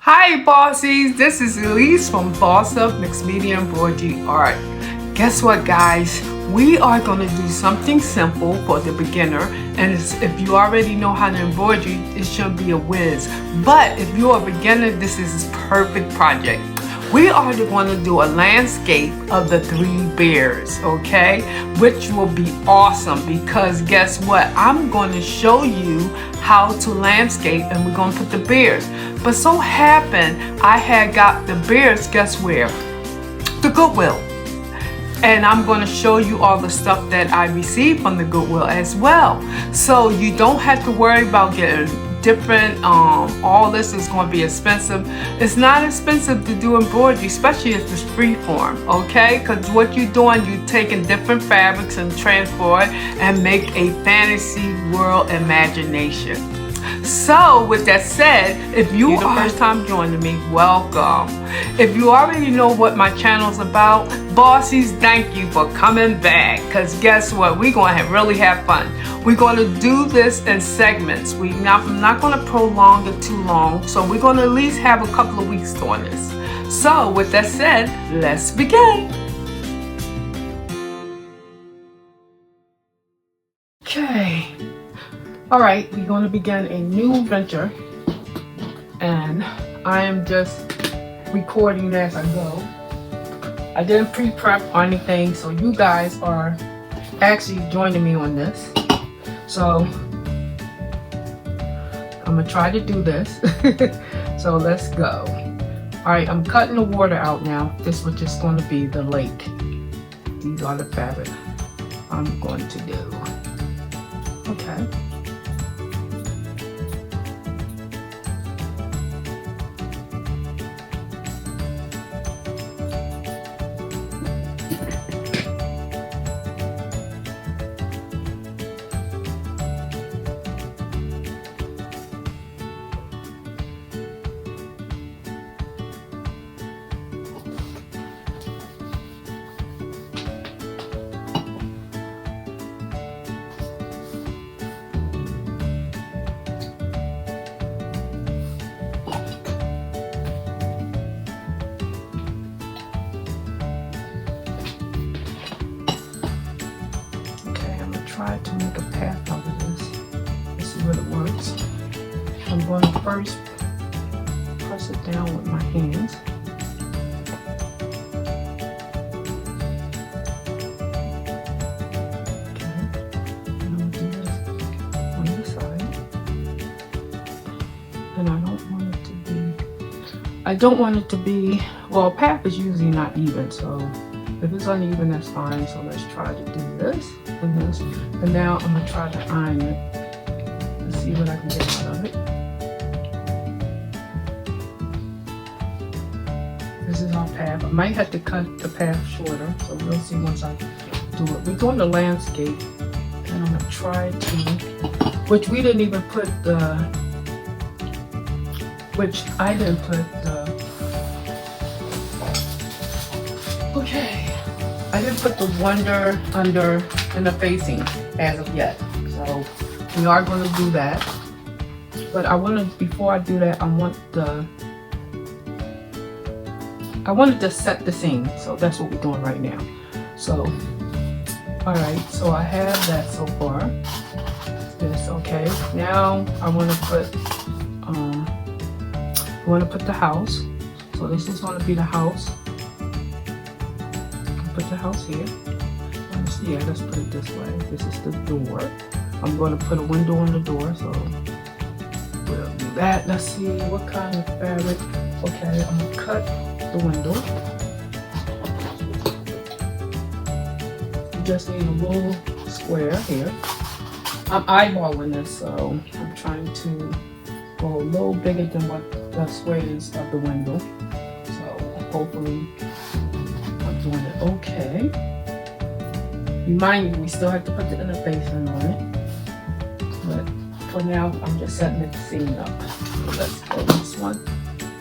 Hi Bossies, this is Elise from Bossupmixmedia Embroidery Art. Guess what guys, we are going to do something simple for the beginner, and if you already know how to embroidery, it should be a whiz. But if you're a beginner, this is a perfect project. We are going to do a landscape of the three bears, okay? Which will be awesome because guess what? I'm going to show you how to landscape and we're going to put the bears. But so happened I had got the bears, guess where? The Goodwill. And I'm going to show you all the stuff that I received from the Goodwill as well. So you don't have to worry about getting different, all this is going to be expensive. It's not expensive to do embroidery, especially if it's freeform, okay? Because what you're doing, you're taking different fabrics and transfer it and make a fantasy world imagination. So with that said, if you're the first time joining me, welcome. If you already know what my channel's about, Bossies, thank you for coming back. Because guess what? We're going to really have fun. We're going to do this in segments. I'm not going to prolong it too long. So we're going to at least have a couple of weeks doing this. So with that said, let's begin. Okay. Alright, we're going to begin a new venture, and I am just recording as I go. I didn't pre-prep or anything, so you guys are actually joining me on this. So, I'm going to try to do this. So let's go. Alright, I'm cutting the water out now. This is just going to be the lake. These are the fabric I'm going to do. Okay. Try to make a path out of this. This is what it works. I'm going to first press it down with my hands. Okay. And I'm going to do this on this side. And I don't want it to be, well, a path is usually not even, so if it's uneven, that's fine. So let's try to do this and this. And now I'm going to try to iron it and see what I can get out of it. This is our path. I might have to cut the path shorter, so we'll see once I do it. We're doing the landscape, and I'm going to try to, which we didn't even put the, which I didn't put the, okay. I didn't put the wonder under in the facing as of yet, so we are going to do that. But I want to, before I do that, I wanted to set the scene, so that's what we're doing right now. So, all right, so I have that so far. This okay. Now I want to put the house. So this is going to be the house. Put the house here. Yeah, let's put it this way. This is the door. I'm going to put a window on the door, so we'll do that. Let's see what kind of fabric. Okay, I'm going to cut the window. You just need a little square here. I'm eyeballing this, so I'm trying to go a little bigger than what the square is of the window. So hopefully doing it okay. Remind you, we still have to put the inner facing on it. But for now, I'm just setting the scene up. So let's go this one.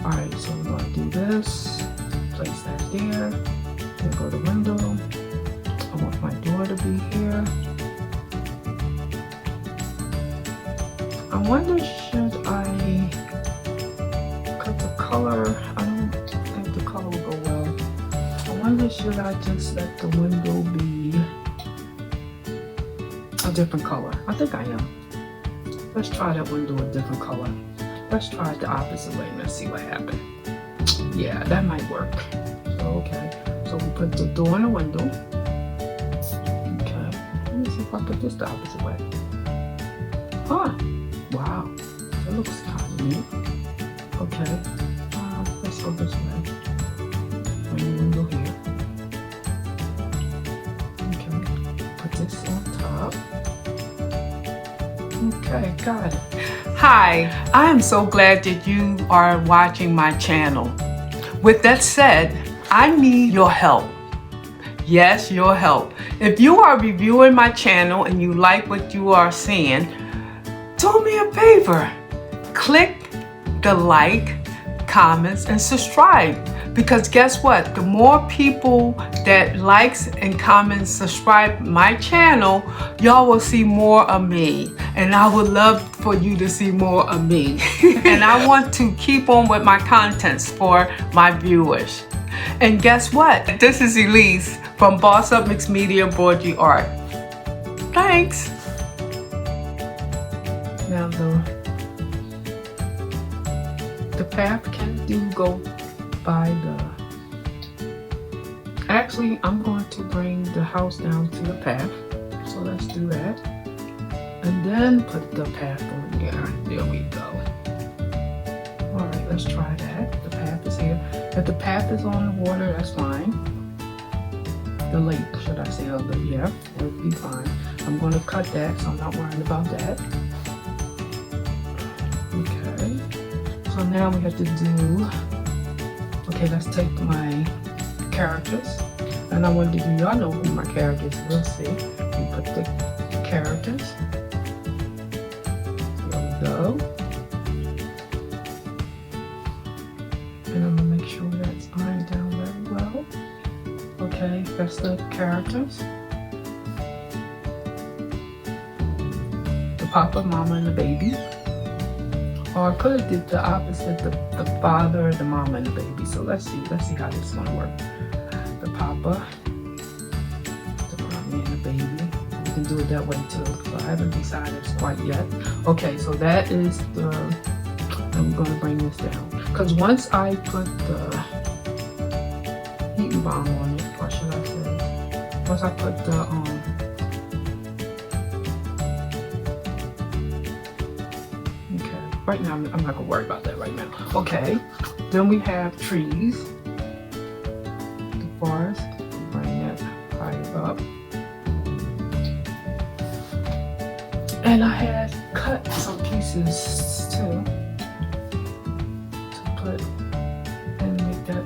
Alright, so we're going to do this. Place that there. Then go to window. I want my door to be here. I wonder, should I cut the color, I don't think the color will go well. I wonder, should I just let the window be a different color? I think I am. Let's try that window a different color. Let's try it the opposite way and let's see what happens. Yeah, that might work. So, okay. So we put the door in the window. Okay. Let me see if I put this the opposite way. Huh. Wow. That looks kind of neat. Okay. Let's go this way. Bring the window here. Okay. Put this on top. Okay, got it. Hi, I am so glad that you are watching my channel. With that said, I need your help. Yes, your help. If you are reviewing my channel and you like what you are seeing, do me a favor. Click the like, comments, and subscribe. Because guess what? The more people that likes and comments, subscribe my channel, y'all will see more of me. And I would love for you to see more of me. And I want to keep on with my contents for my viewers. And guess what? This is Elise from Bossupmixmedia Embroidery Art. Thanks. Now the path can go by actually I'm going to bring the house down to the path. So let's do that. And then put the path on there. There we go. Alright, let's try that. The path is here. If the path is on the water, that's fine. The lake, should I say, yeah, it'll be fine. I'm going to cut that, so I'm not worried about that. Okay. So now we have to do, okay, let's take my characters. And I want to do, y'all know who my characters is. We'll see. We put the characters. Go. And I'm gonna make sure that's ironed down very well. Okay, that's the characters. The papa, mama, and the baby. Or I could have did the opposite, the father, the mama, and the baby. So let's see how this is gonna work. The papa, the mommy, and the baby. You can do it that way too. So I haven't decided quite yet. Okay, so that is the, I'm going to bring this down. Because once I put the heating bomb on it, or should I say, once I put the, okay, right now I'm not going to worry about that right now. Okay, then we have trees, the forest, bring that higher up. And I had cut some pieces too to put and make that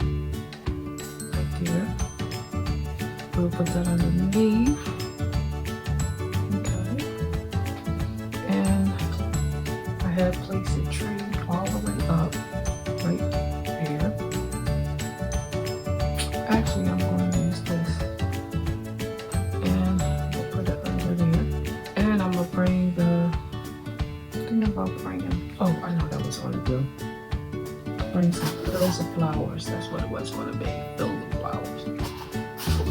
right there. We'll put that underneath. Okay. And I had placed a tree all the way up right here. Actually, I'm going to use this. And we'll put it under there. And I'm going to bring oh, I know what I was going to do. Bring some fills of flowers. That's what it was going to be. Fill the flowers.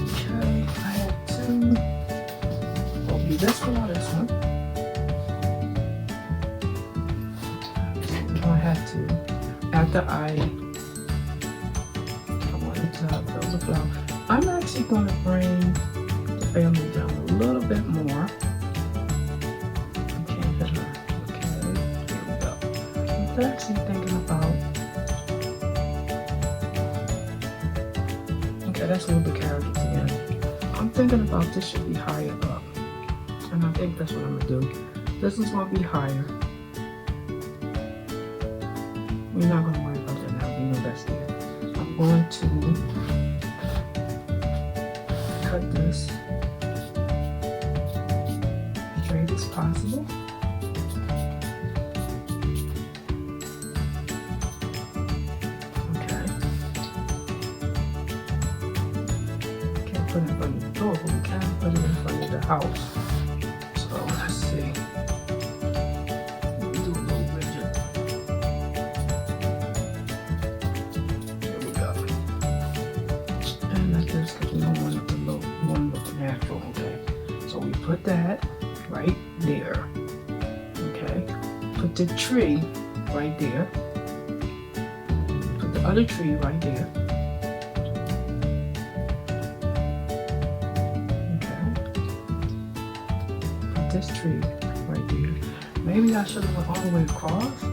Okay, I had two. Oh, do this one or this one? So I had to, after I wanted to fill the flower. I'm actually going to bring the family down a little bit more. I'm actually thinking about, okay, that's a little bit characters again. I'm thinking about this should be higher up. And I think that's what I'm going to do. This is going to be higher. We're not going to worry about that now. We know that's there. I'm going to cut this straight as possible. Put it in front of the door, but we can put it in front of the house. So let's see. Let me do a little rigid. that right there. Okay, put the tree right there. Put the other tree right there. Okay, put this tree right there. Maybe I should have went all the way across.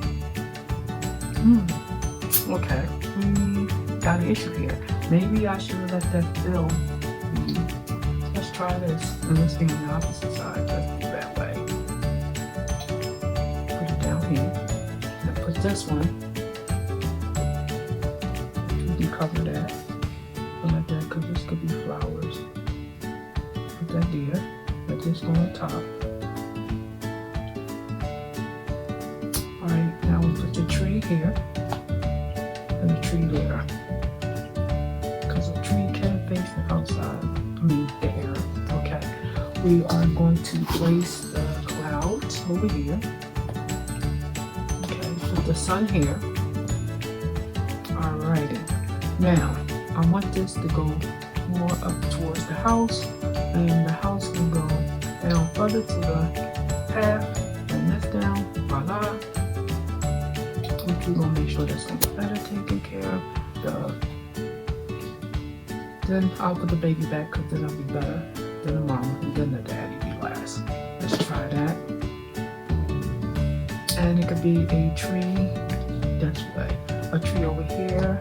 Okay, we got an issue here. Maybe I should have let that fill. Let's try this. And let's be on the opposite side. Let's do that way. Put it down here. And put this one. You can cover that. Like that, because this could be flowers. Put that there. Let this go on top. Alright, now we put the tree here. And the tree there. Because the tree can face the outside. I mean the air. Okay. We are going to place the clouds over here. Okay, put the sun here. Alrighty. Now, I want this to go more up towards the house. And the house can go down further to the path. Bring this down. Voila. We're gonna make sure that's gonna be better taken care of. Then I'll put the baby back because then it'll be better. Then the mama and then the daddy be last. Let's try that. And it could be a tree this way, a tree over here,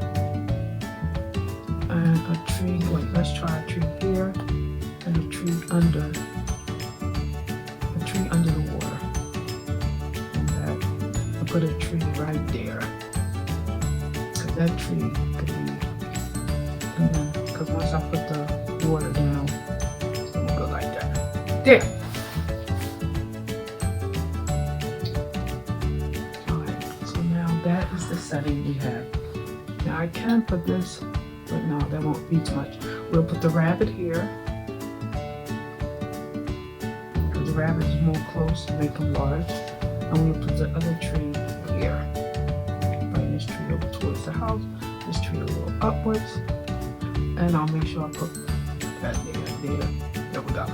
and a tree. Wait, let's try a tree here, and a tree under the water. And that, I'll put a tree right there. Cause that tree could be. Because once I put the water down, it's gonna go like that. There. Alright, so now that is the setting we have. Now I can put this, but no, that won't be too much. We'll put the rabbit here. Because the rabbit is more close to make them large. And we'll put the other tree here. Bring this tree over towards the house. This tree a little upwards. And I'll make sure I put that there. There we go.